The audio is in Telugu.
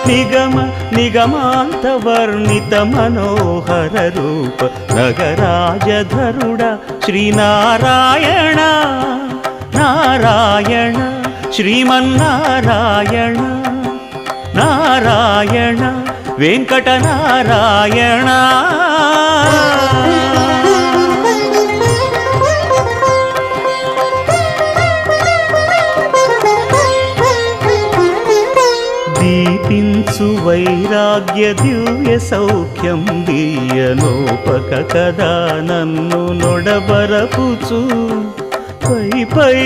నిగమ నిగమాంతవర్ణిత మనోహర రూప నగరాజధరుడ శ్రీనారాయణ నారాయణ శ్రీమన్నారాయణ నారాయణ వెంకటనారాయణ. దీపించు వైరాగ్య దివ్య సౌఖ్యం దీయనోపక కదా నన్ను నొడబరపుచు పై పై